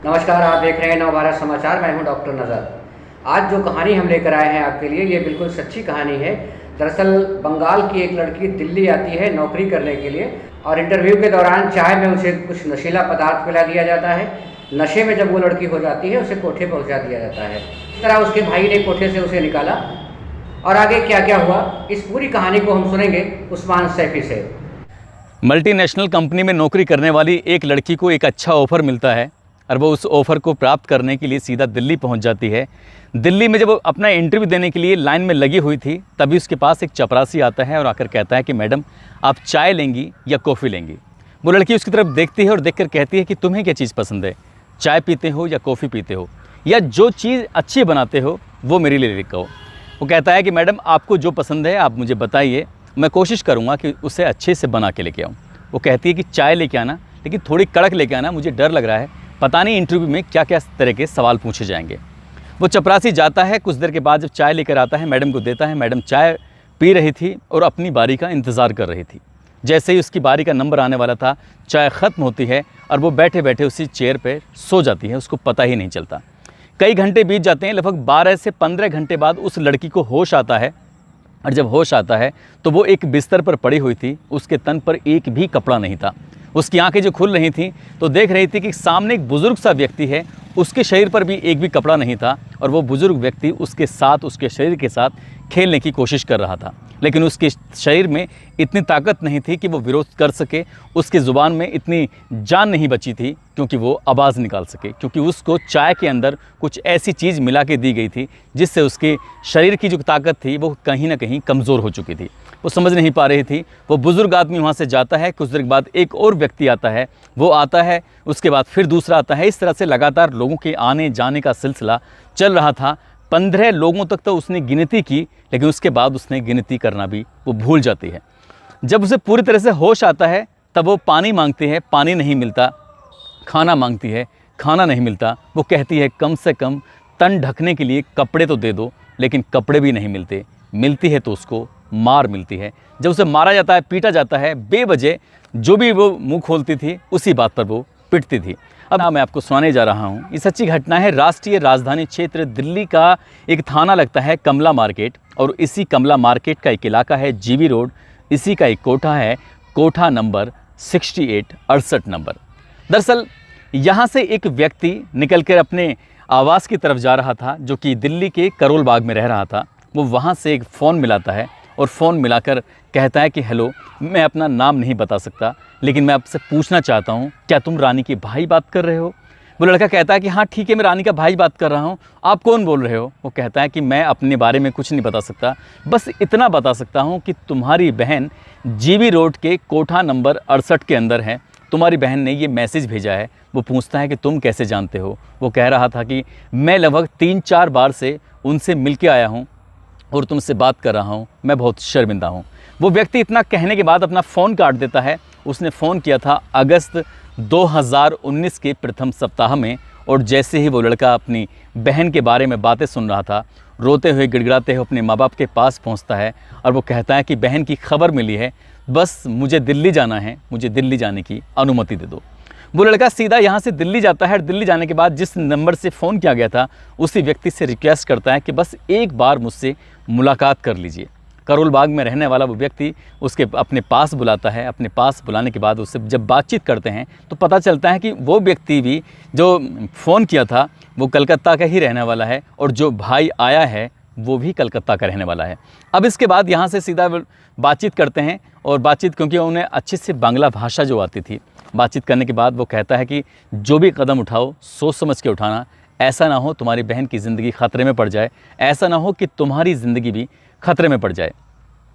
नमस्कार, आप देख रहे हैं नवभारत समाचार। मैं हूं डॉक्टर नज़र। आज जो कहानी हम लेकर आए हैं आपके लिए, ये बिल्कुल सच्ची कहानी है। दरअसल बंगाल की एक लड़की दिल्ली आती है नौकरी करने के लिए और इंटरव्यू के दौरान चाय में उसे कुछ नशीला पदार्थ पिला दिया जाता है। नशे में जब वो लड़की हो जाती है उसे कोठे पहुँचा दिया जाता है। इस तरह उसके भाई ने कोठे से उसे निकाला और आगे क्या क्या हुआ, इस पूरी कहानी को हम सुनेंगे उस्मान सैफी से। मल्टीनेशनल कंपनी में नौकरी करने वाली एक लड़की को एक अच्छा ऑफ़र मिलता है और वो उस ऑफ़र को प्राप्त करने के लिए सीधा दिल्ली पहुंच जाती है। दिल्ली में जब वो अपना इंटरव्यू देने के लिए लाइन में लगी हुई थी, तभी उसके पास एक चपरासी आता है और आकर कहता है कि मैडम, आप चाय लेंगी या कॉफ़ी लेंगी। वो लड़की उसकी तरफ देखती है और देखकर कहती है कि तुम्हें क्या चीज़ पसंद है, चाय पीते हो या कॉफ़ी पीते हो, या जो चीज़ अच्छी बनाते हो वो मेरे लिए लेकर आओ। वो कहता है कि मैडम, आपको जो पसंद है आप मुझे बताइए, मैं कोशिश करूँगा कि उसे अच्छे से बना के लेके आऊँ। वो कहती है कि चाय लेके आना, लेकिन थोड़ी कड़क लेके आना, मुझे डर लग रहा है, पता नहीं इंटरव्यू में क्या क्या तरह के सवाल पूछे जाएंगे। वो चपरासी जाता है, कुछ देर के बाद जब चाय लेकर आता है, मैडम को देता है। मैडम चाय पी रही थी और अपनी बारी का इंतज़ार कर रही थी। जैसे ही उसकी बारी का नंबर आने वाला था, चाय ख़त्म होती है और वो बैठे बैठे उसी चेयर पर सो जाती है, उसको पता ही नहीं चलता। कई घंटे बीत जाते हैं, लगभग 12 से 15 घंटे बाद उस लड़की को होश आता है और जब होश आता है तो वो एक बिस्तर पर पड़ी हुई थी, उसके तन पर एक भी कपड़ा नहीं था। उसकी आंखें जो खुल रही थीं तो देख रही थी कि सामने एक बुज़ुर्ग सा व्यक्ति है, उसके शरीर पर भी एक भी कपड़ा नहीं था और वो बुज़ुर्ग व्यक्ति उसके साथ, उसके शरीर के साथ खेलने की कोशिश कर रहा था, लेकिन उसके शरीर में इतनी ताकत नहीं थी कि वो विरोध कर सके। उसकी ज़ुबान में इतनी जान नहीं बची थी क्योंकि वो आवाज़ निकाल सके, क्योंकि उसको चाय के अंदर कुछ ऐसी चीज़ मिला के दी गई थी जिससे उसके शरीर की जो ताकत थी वो कहीं ना कहीं कमज़ोर हो चुकी थी। वो समझ नहीं पा रही थी। वो बुज़ुर्ग आदमी वहाँ से जाता है, कुछ देर बाद एक और व्यक्ति आता है, वो आता है, उसके बाद फिर दूसरा आता है। इस तरह से लगातार लोगों के आने जाने का सिलसिला चल रहा था। 15 लोगों तक तो उसने गिनती की, लेकिन उसके बाद उसने गिनती करना भी वो भूल जाती है। जब उसे पूरी तरह से होश आता है तब वो पानी मांगती है, पानी नहीं मिलता। खाना मांगती है, खाना नहीं मिलता। वो कहती है कम से कम तन ढकने के लिए कपड़े तो दे दो, लेकिन कपड़े भी नहीं मिलते। मिलती है तो उसको मार मिलती है। जब उसे मारा जाता है, पीटा जाता है, बेवजह जो भी वो मुंह खोलती थी उसी बात पर वो पिटती थी। अब मैं आपको सुनाने जा रहा हूँ, ये सच्ची घटना है। राष्ट्रीय राजधानी क्षेत्र दिल्ली का एक थाना लगता है कमला मार्केट, और इसी कमला मार्केट का एक इलाका है जीवी रोड। इसी का एक कोठा है, कोठा नंबर 68 नंबर। दरअसल यहाँ से एक व्यक्ति निकलकर अपने आवास की तरफ जा रहा था, जो कि दिल्ली के करोल बाग में रह रहा था। वो वहाँ से एक फ़ोन मिलाता है और फ़ोन मिलाकर कहता है कि हेलो, मैं अपना नाम नहीं बता सकता, लेकिन मैं आपसे पूछना चाहता हूँ, क्या तुम रानी के भाई बात कर रहे हो? वो लड़का कहता है कि हाँ ठीक है, मैं रानी का भाई बात कर रहा हूँ। आप कौन बोल रहे हो? वो कहता है कि मैं अपने बारे में कुछ नहीं बता सकता, बस इतना बता सकता हूँ कि तुम्हारी बहन जीवी रोड के कोठा नंबर 68 के अंदर है। तुम्हारी बहन ने ये मैसेज भेजा है। वो पूछता है कि तुम कैसे जानते हो? वो कह रहा था कि मैं लगभग 3-4 बार से उनसे मिल के आया हूँ और तुमसे बात कर रहा हूँ, मैं बहुत शर्मिंदा हूँ। वो व्यक्ति इतना कहने के बाद अपना फ़ोन काट देता है। उसने फ़ोन किया था अगस्त 2019 के प्रथम सप्ताह में, और जैसे ही वो लड़का अपनी बहन के बारे में बातें सुन रहा था, रोते हुए गिड़गिड़ाते हुए अपने माँ बाप के पास पहुँचता है और वो कहता है कि बहन की खबर मिली है, बस मुझे दिल्ली जाना है, मुझे दिल्ली जाने की अनुमति दे दो। वो लड़का सीधा यहाँ से दिल्ली जाता है। दिल्ली जाने के बाद जिस नंबर से फ़ोन किया गया था उसी व्यक्ति से रिक्वेस्ट करता है कि बस एक बार मुझसे मुलाकात कर लीजिए। करोल बाग में रहने वाला वो व्यक्ति उसके अपने पास बुलाता है। अपने पास बुलाने के बाद उससे जब बातचीत करते हैं तो पता चलता है कि वो व्यक्ति भी जो फ़ोन किया था वो कलकत्ता का ही रहने वाला है, और जो भाई आया है वो भी कलकत्ता का रहने वाला है। अब इसके बाद यहाँ से सीधा बातचीत करते हैं, और बातचीत क्योंकि उन्हें अच्छे से बांग्ला भाषा जो आती थी, बातचीत करने के बाद वो कहता है कि जो भी कदम उठाओ सोच समझ के उठाना, ऐसा ना हो तुम्हारी बहन की ज़िंदगी ख़तरे में पड़ जाए, ऐसा ना हो कि तुम्हारी ज़िंदगी भी ख़तरे में पड़ जाए।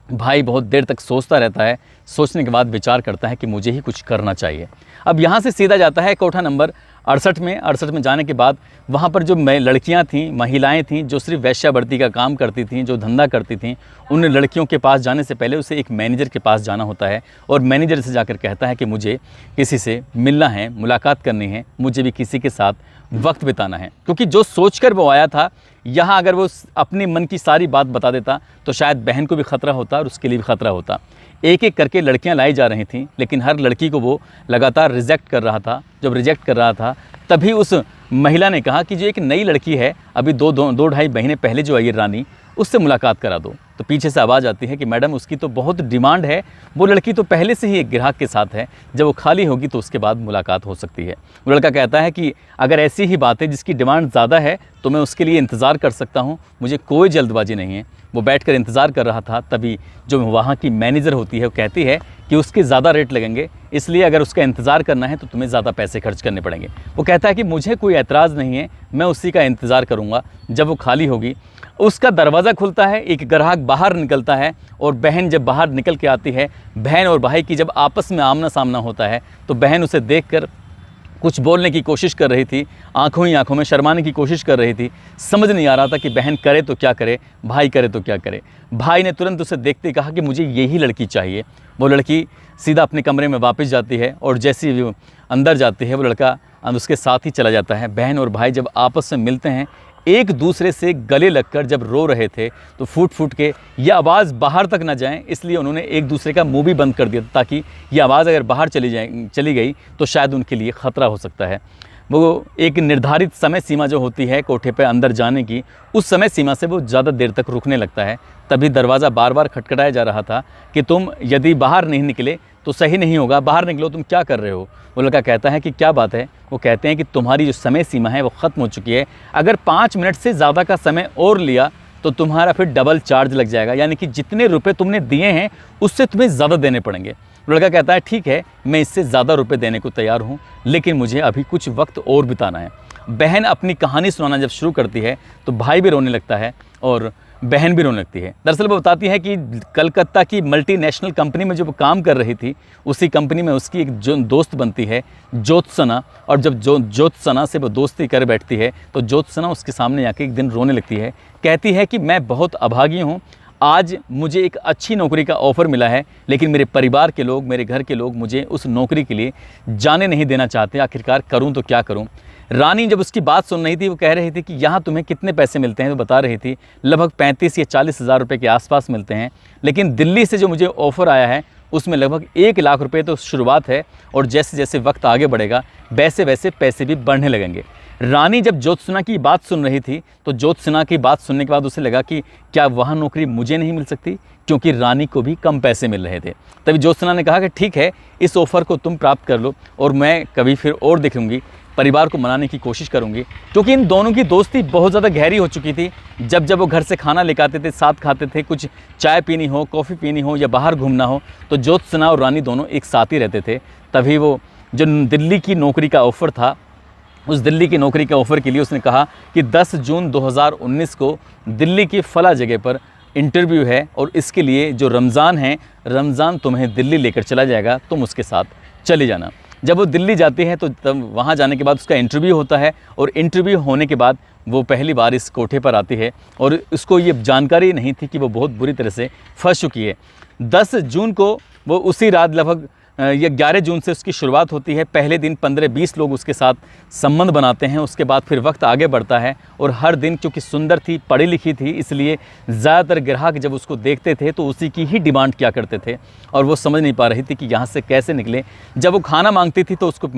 भाई बहुत देर तक सोचता रहता है। सोचने के बाद विचार करता है कि मुझे ही कुछ करना चाहिए। अब यहाँ से सीधा जाता है कोठा नंबर 68 में जाने के बाद वहाँ पर जो लड़कियाँ थीं, महिलाएं थीं, जो सिर्फ वेश्यावृत्ति का काम करती थीं, जो धंधा करती थीं, उन लड़कियों के पास जाने से पहले उसे एक मैनेजर के पास जाना होता है, और मैनेजर से जाकर कहता है कि मुझे किसी से मिलना है, मुलाकात करनी है, मुझे भी किसी के साथ वक्त बिताना है। क्योंकि जो सोचकर वो आया था, यहाँ अगर वो अपने मन की सारी बात बता देता तो शायद बहन को भी ख़तरा होता और उसके लिए भी ख़तरा होता। एक एक करके लड़कियां लाई जा रही थीं, लेकिन हर लड़की को वो लगातार रिजेक्ट कर रहा था। जब रिजेक्ट कर रहा था तभी उस महिला ने कहा कि जो एक नई लड़की है, अभी दो ढाई महीने पहले जो आई है रानी, उससे मुलाकात करा दो। तो पीछे से आवाज़ आती है कि मैडम उसकी तो बहुत डिमांड है, वो लड़की तो पहले से ही एक ग्राहक के साथ है, जब वो खाली होगी तो उसके बाद मुलाकात हो सकती है। वो लड़का कहता है कि अगर ऐसी ही बात है जिसकी डिमांड ज़्यादा है तो मैं उसके लिए इंतज़ार कर सकता हूँ, मुझे कोई जल्दबाजी नहीं है। वो बैठकर इंतज़ार कर रहा था, तभी जो वहाँ की मैनेजर होती है वो कहती है कि उसके ज़्यादा रेट लगेंगे, इसलिए अगर उसका इंतज़ार करना है तो तुम्हें ज़्यादा पैसे खर्च करने पड़ेंगे। वो कहता है कि मुझे कोई ऐतराज़ नहीं है, मैं उसी का इंतज़ार करूँगा। जब वो खाली होगी उसका दरवाज़ा खुलता है, एक ग्राहक बाहर निकलता है और बहन जब बाहर निकल के आती है, बहन और भाई की जब आपस में आमना सामना होता है तो बहन उसे देखकर कुछ बोलने की कोशिश कर रही थी, आंखों ही आंखों में शर्माने की कोशिश कर रही थी। समझ नहीं आ रहा था कि बहन करे तो क्या करे, भाई करे तो क्या करे। भाई ने तुरंत उसे देखते कहा कि मुझे यही लड़की चाहिए। वो लड़की सीधा अपने कमरे में वापस जाती है और जैसे ही वो अंदर जाती है वो लड़का उसके साथ ही चला जाता है। बहन और भाई जब आपस में मिलते हैं, एक दूसरे से गले लगकर जब रो रहे थे तो फूट फूट के ये आवाज़ बाहर तक ना जाए, इसलिए उन्होंने एक दूसरे का मुंह भी बंद कर दिया ताकि ये आवाज़ अगर बाहर चली गई तो शायद उनके लिए ख़तरा हो सकता है। वो एक निर्धारित समय सीमा जो होती है कोठे पे अंदर जाने की, उस समय सीमा से वो ज़्यादा देर तक रुकने लगता है। तभी दरवाज़ा बार बार खटखटाया जा रहा था कि तुम यदि बाहर नहीं निकले तो सही नहीं होगा, बाहर निकलो, तुम क्या कर रहे हो। वो लड़का कहता है कि क्या बात है। वो कहते हैं कि तुम्हारी जो समय सीमा है वो ख़त्म हो चुकी है, अगर 5 मिनट से ज़्यादा का समय और लिया तो तुम्हारा फिर डबल चार्ज लग जाएगा, यानी कि जितने रुपए तुमने दिए हैं उससे तुम्हें ज़्यादा देने पड़ेंगे। लड़का कहता है ठीक है, मैं इससे ज़्यादा रुपए देने को तैयार हूँ, लेकिन मुझे अभी कुछ वक्त और बिताना है। बहन अपनी कहानी सुनाना जब शुरू करती है तो भाई भी रोने लगता है और बहन भी रोने लगती है। दरअसल वो बताती है कि कलकत्ता की मल्टीनेशनल कंपनी में जो वो काम कर रही थी, उसी कंपनी में उसकी एक जो दोस्त बनती है ज्योत्सना, और जब ज्योत्सना से वो दोस्ती कर बैठती है तो ज्योत्सना उसके सामने आके एक दिन रोने लगती है। कहती है कि मैं बहुत अभागी हूँ, आज मुझे एक अच्छी नौकरी का ऑफ़र मिला है, लेकिन मेरे परिवार के लोग, मेरे घर के लोग मुझे उस नौकरी के लिए जाने नहीं देना चाहते। आखिरकार करूं तो क्या करूं। रानी जब उसकी बात सुन रही थी, वो कह रही थी कि यहाँ तुम्हें कितने पैसे मिलते हैं, तो बता रही थी लगभग 35 या 40 हज़ार रुपये के आसपास मिलते हैं, लेकिन दिल्ली से जो मुझे ऑफ़र आया है उसमें लगभग 1 लाख रुपये तो शुरुआत है, और जैसे जैसे वक्त आगे बढ़ेगा वैसे वैसे पैसे भी बढ़ने लगेंगे। रानी जब ज्योत्सना की बात सुन रही थी तो ज्योत्सना की बात सुनने के बाद उसे लगा कि क्या वहाँ नौकरी मुझे नहीं मिल सकती, क्योंकि रानी को भी कम पैसे मिल रहे थे। तभी ज्योत्सना ने कहा कि ठीक है, इस ऑफ़र को तुम प्राप्त कर लो और मैं कभी फिर और देखूंगी, परिवार को मनाने की कोशिश करूंगी। क्योंकि इन दोनों की दोस्ती बहुत ज़्यादा गहरी हो चुकी थी। जब जब वो घर से खाना लेकर आते थे, साथ खाते थे, कुछ चाय पीनी हो, कॉफ़ी पीनी हो या बाहर घूमना हो, तो ज्योत्सना और रानी दोनों एक साथ ही रहते थे। तभी वो जो दिल्ली की नौकरी का ऑफ़र था, उस दिल्ली की नौकरी के ऑफ़र के लिए उसने कहा कि 10 जून 2019 को दिल्ली की फला जगह पर इंटरव्यू है, और इसके लिए जो रमज़ान है, रमज़ान तुम्हें दिल्ली लेकर चला जाएगा, तुम उसके साथ चले जाना। जब वो दिल्ली जाती है तो तब वहाँ जाने के बाद उसका इंटरव्यू होता है, और इंटरव्यू होने के बाद वो पहली बार इस कोठे पर आती है और उसको ये जानकारी नहीं थी कि वो बहुत बुरी तरह से फंस चुकी है। 10 जून को वो उसी रात लगभग ये 11 जून से उसकी शुरुआत होती है। पहले दिन 15-20 लोग उसके साथ संबंध बनाते हैं, उसके बाद फिर वक्त आगे बढ़ता है, और हर दिन क्योंकि सुंदर थी, पढ़ी लिखी थी, इसलिए ज़्यादातर ग्राहक जब उसको देखते थे तो उसी की ही डिमांड किया करते थे, और वो समझ नहीं पा रही थी कि यहाँ से कैसे निकले। जब वो खाना मांगती थी तो उसको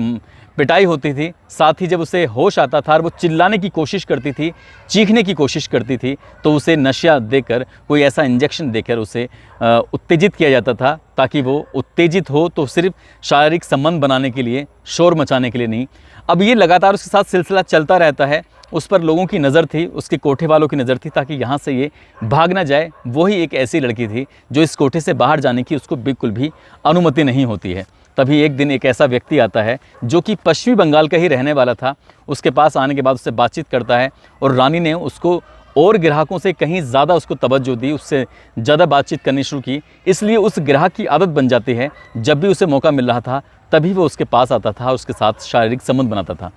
पिटाई होती थी, साथ ही जब उसे होश आता था और वो चिल्लाने की कोशिश करती थी, चीखने की कोशिश करती थी, तो उसे नशा देकर, कोई ऐसा इंजेक्शन देकर उसे उत्तेजित किया जाता था, ताकि वो उत्तेजित हो तो सिर्फ शारीरिक संबंध बनाने के लिए, शोर मचाने के लिए नहीं। अब ये लगातार उसके साथ सिलसिला चलता रहता है। उस पर लोगों की नज़र थी, उसके कोठे वालों की नज़र थी, ताकि यहाँ से ये भाग ना जाए। वही एक ऐसी लड़की थी जो इस कोठे से बाहर जाने की उसको बिल्कुल भी अनुमति नहीं होती है। तभी एक दिन एक ऐसा व्यक्ति आता है जो कि पश्चिमी बंगाल का ही रहने वाला था। उसके पास आने के बाद उससे बातचीत करता है, और रानी ने उसको और ग्राहकों से कहीं ज़्यादा उसको तवज्जो दी, उससे ज़्यादा बातचीत करनी शुरू की। इसलिए उस ग्राहक की आदत बन जाती है, जब भी उसे मौका मिल रहा था तभी वो उसके पास आता था, उसके साथ शारीरिक संबंध बनाता था।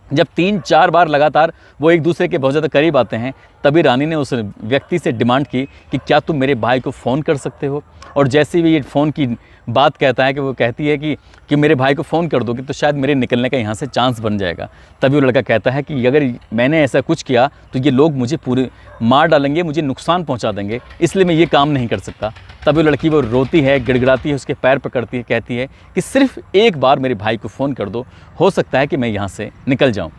जब 3-4 बार लगातार वो एक दूसरे के बहुत ज़्यादा करीब आते हैं, तभी रानी ने उस व्यक्ति से डिमांड की कि क्या तुम मेरे भाई को फ़ोन कर सकते हो। और जैसे भी ये फ़ोन की बात कहता है कि वो कहती है कि मेरे भाई को फ़ोन कर दोगे तो शायद मेरे निकलने का यहाँ से चांस बन जाएगा। तभी वो लड़का कहता है कि अगर मैंने ऐसा कुछ किया तो ये लोग मुझे पूरे मार डालेंगे, मुझे नुकसान पहुँचा देंगे, इसलिए मैं ये काम नहीं कर सकता। तभी वो लड़की वो रोती है, गिड़गिड़ाती है, उसके पैर पकड़ती है, कहती है कि सिर्फ एक बार मेरे भाई को फ़ोन कर दो, हो सकता है कि मैं यहाँ से निकल जाऊँ।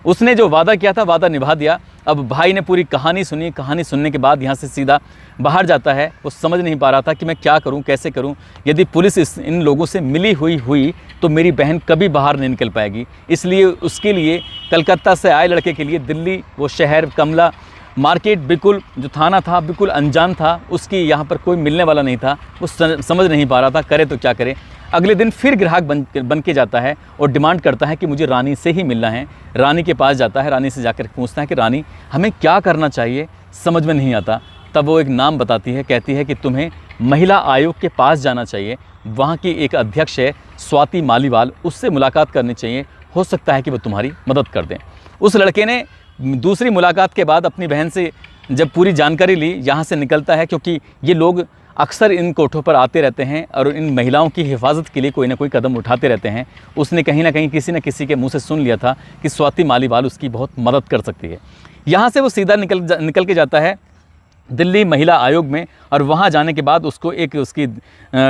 उसने जो वादा किया था वादा निभा दिया। अब भाई ने पूरी कहानी सुनी। कहानी सुनने के बाद यहाँ से सीधा बाहर जाता है। वो समझ नहीं पा रहा था कि मैं क्या करूँ, कैसे करूँ। यदि पुलिस इन लोगों से मिली हुई तो मेरी बहन कभी बाहर नहीं निकल पाएगी। इसलिए उसके लिए कलकत्ता से आए लड़के के लिए दिल्ली, वो शहर, कमला मार्केट, बिल्कुल जो थाना था बिल्कुल अनजान था, उसकी यहाँ पर कोई मिलने वाला नहीं था। वो समझ नहीं पा रहा था करे तो क्या करे। अगले दिन फिर ग्राहक बन के जाता है और डिमांड करता है कि मुझे रानी से ही मिलना है। रानी के पास जाता है, रानी से जाकर पूछता है कि रानी हमें क्या करना चाहिए, समझ में नहीं आता। तब वो एक नाम बताती है, कहती है कि तुम्हें महिला आयोग के पास जाना चाहिए। वहाँ की एक अध्यक्ष है स्वाति मालीवाल, उससे मुलाकात करनी चाहिए, हो सकता है कि वो तुम्हारी मदद कर दें। उस लड़के ने दूसरी मुलाकात के बाद अपनी बहन से जब पूरी जानकारी ली, यहाँ से निकलता है, क्योंकि ये लोग अक्सर इन कोठों पर आते रहते हैं और इन महिलाओं की हिफाजत के लिए कोई ना कोई कदम उठाते रहते हैं। उसने कहीं ना कहीं किसी न किसी के मुंह से सुन लिया था कि स्वाति मालीवाल उसकी बहुत मदद कर सकती है। यहाँ से वो सीधा निकल के जाता है दिल्ली महिला आयोग में, और वहाँ जाने के बाद उसको एक उसकी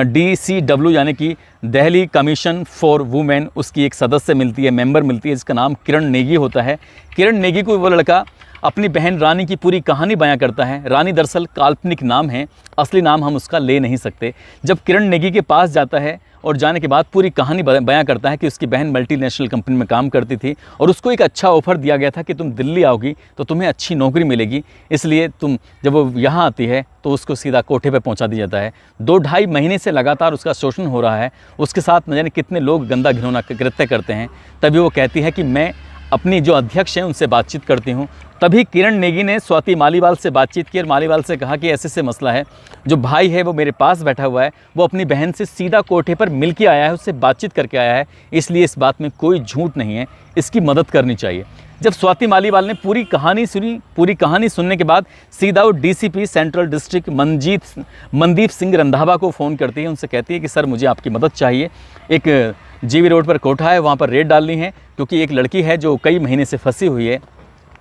DCW यानी कि दिल्ली कमीशन फॉर वुमेन, उसकी एक सदस्य मिलती है, मेंबर मिलती है, जिसका नाम किरण नेगी होता है। किरण नेगी को वो लड़का अपनी बहन रानी की पूरी कहानी बयां करता है। रानी दरअसल काल्पनिक नाम है, असली नाम हम उसका ले नहीं सकते। जब किरण नेगी के पास जाता है और जाने के बाद पूरी कहानी बयां करता है कि उसकी बहन मल्टीनेशनल कंपनी में काम करती थी और उसको एक अच्छा ऑफ़र दिया गया था कि तुम दिल्ली आओगी तो तुम्हें अच्छी नौकरी मिलेगी, इसलिए तुम जब वो यहाँ आती है तो उसको सीधा कोठे पे पहुँचा दिया जाता है। 2-2.5 महीने से लगातार उसका शोषण हो रहा है, उसके साथ न जाने कितने लोग गंदा घिनौना कृत्य करते हैं। तभी वो कहती है कि मैं अपनी जो अध्यक्ष हैं उनसे बातचीत करती हूँ। तभी किरण नेगी ने स्वाति मालीवाल से बातचीत की और मालीवाल से कहा कि ऐसे मसला है, जो भाई है वो मेरे पास बैठा हुआ है, वो अपनी बहन से सीधा कोठे पर मिल के आया है, उससे बातचीत करके आया है, इसलिए इस बात में कोई झूठ नहीं है, इसकी मदद करनी चाहिए। जब स्वाति मालीवाल ने पूरी कहानी सुनी, पूरी कहानी सुनने के बाद सीधा वो DCP central district Mandeep Singh Randhawa को फ़ोन करती है। उनसे कहती है कि सर मुझे आपकी मदद चाहिए, एक GV रोड पर कोठा है, वहाँ पर रेड डालनी है, क्योंकि एक लड़की है जो कई महीने से फंसी हुई है,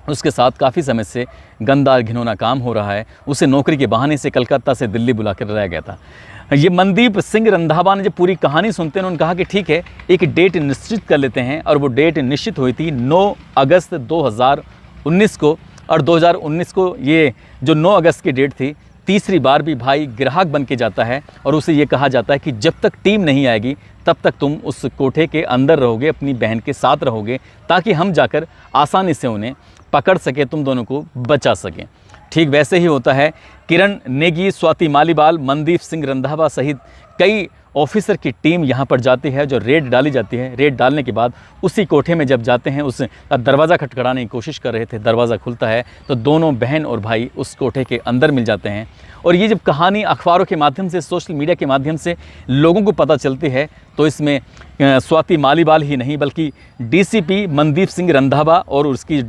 उसके साथ काफ़ी समय से गंदा घिनौना काम हो रहा है। उसे नौकरी के बहाने से कलकत्ता से दिल्ली बुला कर लाया गया था। ये मनदीप सिंह रंधावा ने जब पूरी कहानी सुनते हैं उन्होंने कहा कि ठीक है, एक डेट निश्चित कर लेते हैं, और वो डेट निश्चित हुई थी 9 अगस्त 2019 को। और 2019 को ये जो 9 अगस्त की डेट थी, तीसरी बार भी भाई ग्राहक बन के जाता है और उसे ये कहा जाता है कि जब तक टीम नहीं आएगी तब तक तुम उस कोठे के अंदर रहोगे, अपनी बहन के साथ रहोगे, ताकि हम जाकर आसानी से उन्हें पकड़ सके, तुम दोनों को बचा सकें। ठीक वैसे ही होता है। किरण नेगी, स्वाति मालीवाल, मनदीप सिंह रंधावा सहित कई ऑफिसर की टीम यहाँ पर जाती है, जो रेड डाली जाती है। रेड डालने के बाद उसी कोठे में जब जाते हैं, उस दरवाज़ा खटखटाने की कोशिश कर रहे थे, दरवाज़ा खुलता है तो दोनों बहन और भाई उस कोठे के अंदर मिल जाते हैं। और ये जब कहानी अखबारों के माध्यम से, सोशल मीडिया के माध्यम से लोगों को पता चलती है, तो इसमें स्वाति मालीवाल ही नहीं बल्कि DCP मनदीप सिंह रंधावा और उसकी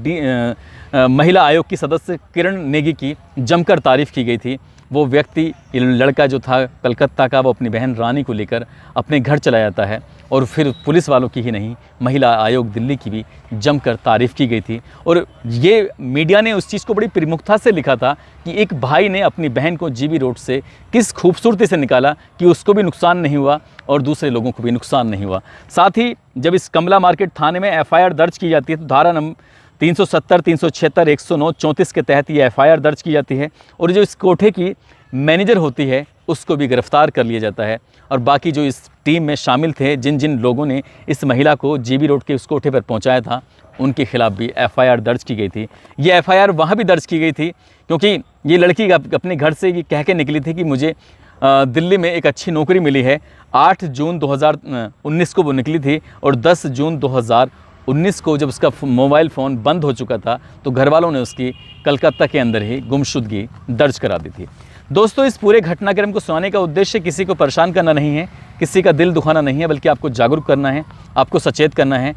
महिला आयोग की सदस्य किरण नेगी की जमकर तारीफ़ की गई थी। वो व्यक्ति, लड़का जो था कलकत्ता का, वो अपनी बहन रानी को लेकर अपने घर चला जाता है, और फिर पुलिस वालों की ही नहीं, महिला आयोग दिल्ली की भी जमकर तारीफ़ की गई थी। और ये मीडिया ने उस चीज़ को बड़ी प्रमुखता से लिखा था कि एक भाई ने अपनी बहन को GV रोड से किस खूबसूरती से निकाला कि उसको भी नुकसान नहीं हुआ और दूसरे लोगों को भी नुकसान नहीं हुआ। साथ ही जब इस कमला मार्केट थाने में FIR दर्ज की जाती है तो धारा नंबर 370, 376, 109, 34 के तहत ये FIR दर्ज की जाती है, और जो इस कोठे की मैनेजर होती है उसको भी गिरफ्तार कर लिया जाता है। और बाकी जो इस टीम में शामिल थे, जिन जिन लोगों ने इस महिला को GV रोड के उस कोठे पर पहुंचाया था, उनके खिलाफ भी FIR दर्ज की गई थी। ये FIR वहाँ भी दर्ज की गई थी क्योंकि ये लड़की अपने घर से ये कह के निकली थी कि मुझे दिल्ली में एक अच्छी नौकरी मिली है। 8 जून 2019 को वो निकली थी, और 10 जून 2019 को जब उसका मोबाइल फ़ोन बंद हो चुका था तो घर वालों ने उसकी कलकत्ता के अंदर ही गुमशुदगी दर्ज करा दी थी। दोस्तों, इस पूरे घटनाक्रम को सुनाने का उद्देश्य किसी को परेशान करना नहीं है, किसी का दिल दुखाना नहीं है, बल्कि आपको जागरूक करना है, आपको सचेत करना है।